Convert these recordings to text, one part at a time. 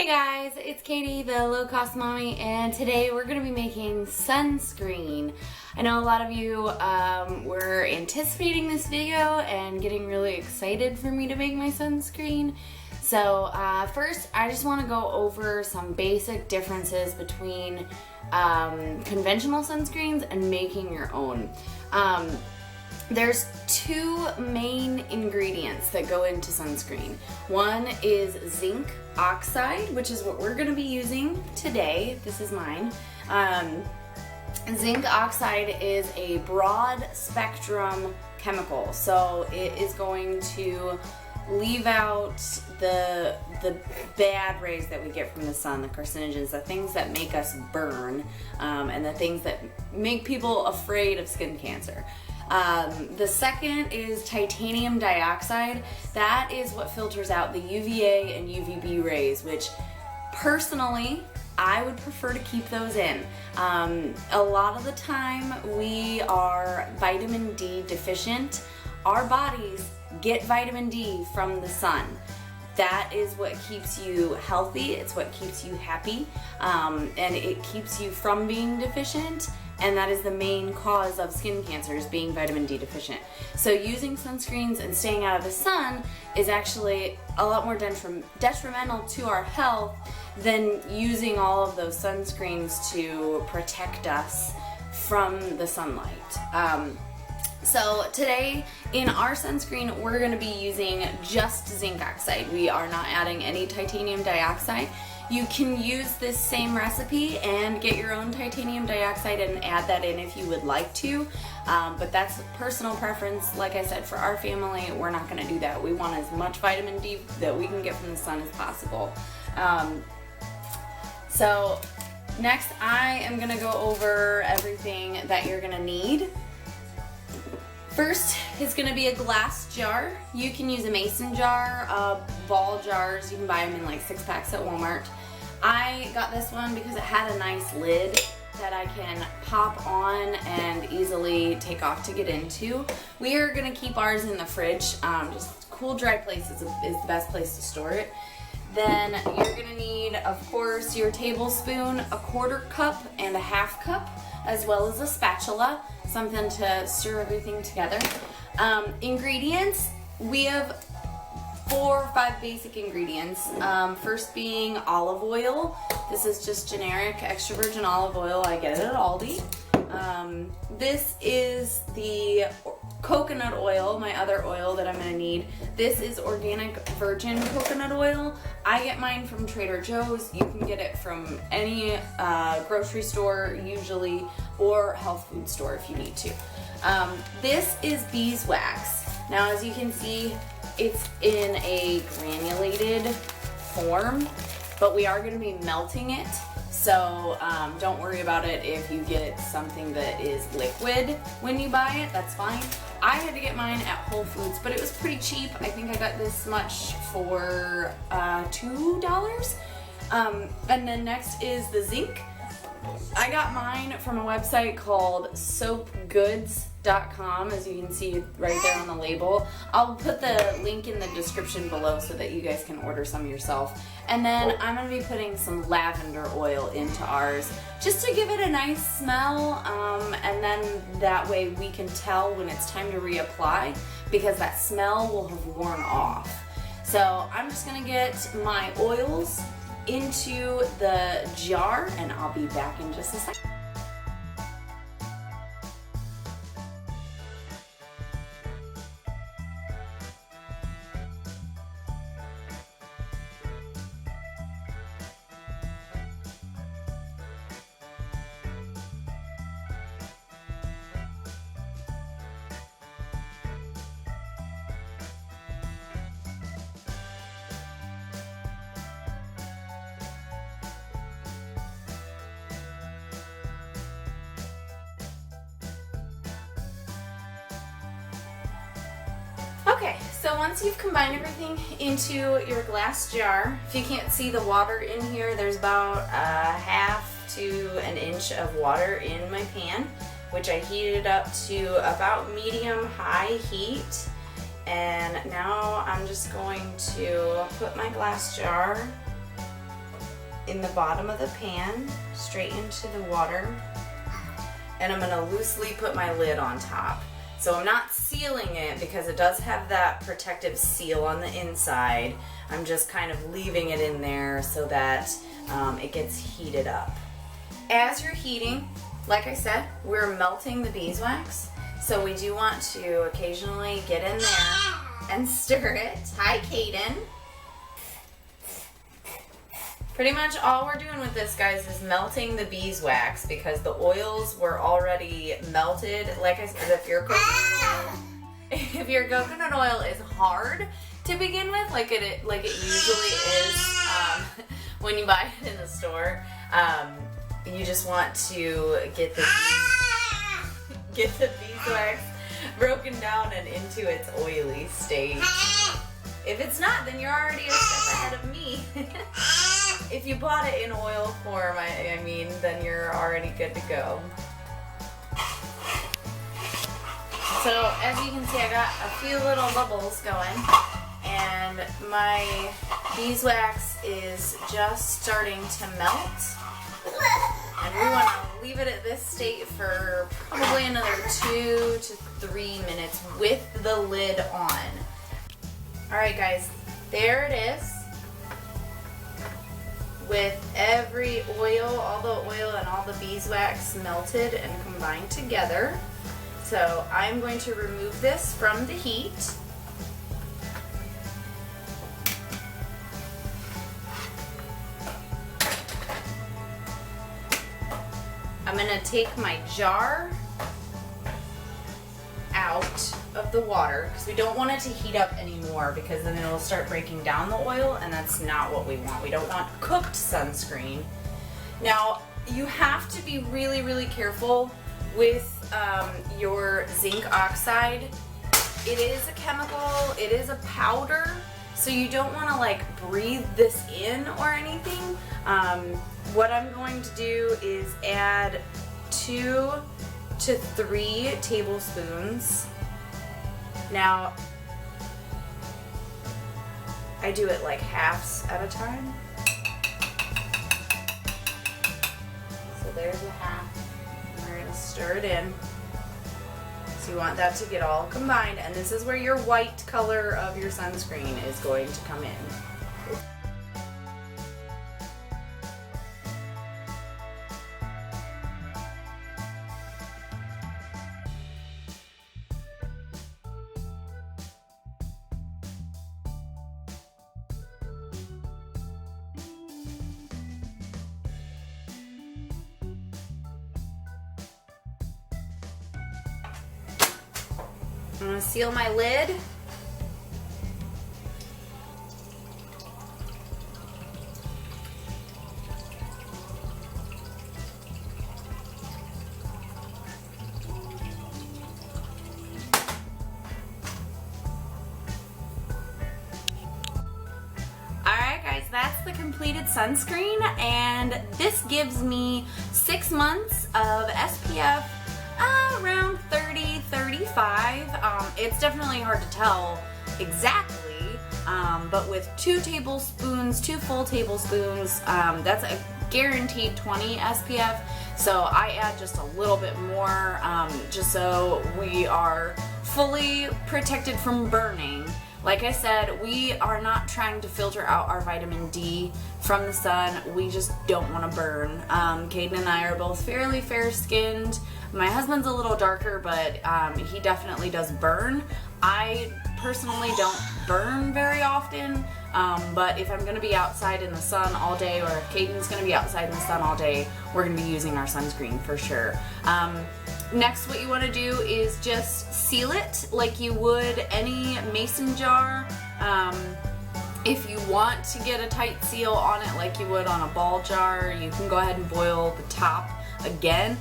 Hey guys, it's Katie, the Low Cost Mommy, and today we're going to be making sunscreen. I know a lot of you were anticipating this video and getting really excited for me to make my sunscreen. So first, I just want to go over some basic differences between conventional sunscreens and making your own. There's two main ingredients that go into sunscreen. One is zinc oxide, which is what we're going to be using today. This is mine. Zinc oxide is a broad spectrum chemical, so it is going to leave out the bad rays that we get from the sun, the carcinogens, the things that make us burn, and the things that make people afraid of skin cancer. The second is titanium dioxide. That is what filters out the UVA and UVB rays, which personally I would prefer to keep those in. A lot of the time we are vitamin D deficient. Our bodies get vitamin D from the sun. That is what keeps you healthy, it's what keeps you happy, and it keeps you from being deficient, and that is the main cause of skin cancers, being vitamin D deficient. So using sunscreens and staying out of the sun is actually a lot more detrimental to our health than using all of those sunscreens to protect us from the sunlight. So today in our sunscreen we're going to be using just zinc oxide. We are not adding any titanium dioxide. You can use this same recipe and get your own titanium dioxide and add that in if you would like to, but that's personal preference. Like I said, for our family, we're not going to do that. We want as much vitamin D that we can get from the sun as possible. So next I am going to go over everything that you're going to need. First is going to be a glass jar. You can use a mason jar, ball jars. You can buy them in like 6-packs at Walmart. I got this one because it had a nice lid that I can pop on and easily take off to get into. We are going to keep ours in the fridge. Just cool, dry place is the best place to store it. Then you're going to need, of course, your tablespoon, a 1/4 cup, and a 1/2 cup, as well as a spatula, something to stir everything together. Ingredients, we have 4 or 5 basic ingredients. First being olive oil. This is just generic extra virgin olive oil. I get it at Aldi. This is the coconut oil, my other oil that I'm going to need. This is organic virgin coconut oil. I get mine from Trader Joe's. You can get it from any grocery store usually, or health food store if you need to. This is beeswax. Now as you can see, it's in a granulated form, but we are going to be melting it. So don't worry about it if you get something that is liquid when you buy it, that's fine. I had to get mine at Whole Foods, but it was pretty cheap. I think I got this much for $2. And then next is the zinc. I got mine from a website called soapgoods.com, as you can see right there on the label. I'll put the link in the description below so that you guys can order some yourself. And then I'm going to be putting some lavender oil into ours just to give it a nice smell, and then that way we can tell when it's time to reapply, because that smell will have worn off. So I'm just going to get my oils into the jar and I'll be back in just a second. Okay, so once you've combined everything into your glass jar, if you can't see the water in here, there's about 1/2 to 1 inch of water in my pan, which I heated up to about medium-high heat. And now I'm just going to put my glass jar in the bottom of the pan, straight into the water. And I'm gonna loosely put my lid on top. So I'm not sealing it because it does have that protective seal on the inside. I'm just kind of leaving it in there so that it gets heated up. As you're heating, like I said, we're melting the beeswax. So we do want to occasionally get in there and stir it. Hi, Kaden. Pretty much all we're doing with this, guys, is melting the beeswax because the oils were already melted. Like I said, if your coconut oil is hard to begin with, like it usually is when you buy it in the store, you just want to get the beeswax broken down and into its oily state. If it's not, then you're already a step ahead of me. If you bought it in oil form, I mean, then you're already good to go. So, as you can see, I got a few little bubbles going, and my beeswax is just starting to melt. And we want to leave it at this state for probably another 2 to 3 minutes with the lid on. Alright guys, there it is. With every oil, all the oil and all the beeswax melted and combined together. So I'm going to remove this from the heat. I'm going to take my jar out of the water because we don't want it to heat up anymore because then it'll start breaking down the oil, and that's not what we want. We don't want cooked sunscreen. Now, you have to be really, really careful with your zinc oxide. It is a chemical, it is a powder, so you don't want to like breathe this in or anything. What I'm going to do is add 2 to 3 tablespoons. Now, I do it like halves at a time. So there's a half. We're going to stir it in. So you want that to get all combined, and this is where your white color of your sunscreen is going to come in. I'm going to seal my lid. Alright guys, that's the completed sunscreen, and this gives me 6 months of SPF around 30, 35. It's definitely hard to tell exactly, but with 2 full tablespoons, that's a guaranteed 20 SPF. So I add just a little bit more, just so we are fully protected from burning. Like I said, we are not trying to filter out our vitamin D from the sun. We just don't want to burn. Caden and I are both fairly fair-skinned. My husband's a little darker, but he definitely does burn. I personally don't burn very often, but if I'm going to be outside in the sun all day, or if Caden's going to be outside in the sun all day, we're going to be using our sunscreen for sure. Next, what you want to do is just seal it like you would any mason jar. If you want to get a tight seal on it like you would on a ball jar, you can go ahead and boil the top again.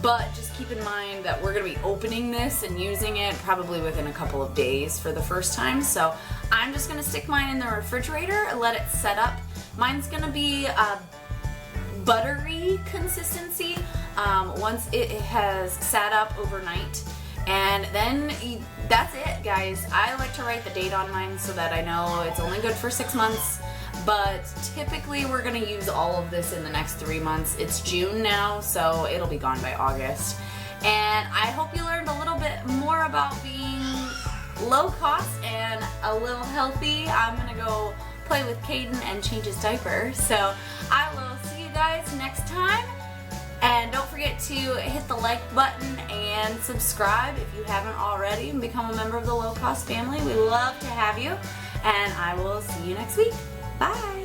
But just keep in mind that we're going to be opening this and using it probably within a couple of days for the first time. So I'm just going to stick mine in the refrigerator and let it set up. Mine's going to be a buttery consistency once it has sat up overnight. And then that's it, guys. I like to write the date on mine so that I know it's only good for 6 months. but typically we're gonna use all of this in the next 3 months. It's June now, so it'll be gone by August. And I hope you learned a little bit more about being low cost and a little healthy. I'm gonna go play with Caden and change his diaper. So I will see you guys next time. And don't forget to hit the like button and subscribe if you haven't already and become a member of the Low Cost family. We love to have you. And I will see you next week. Bye.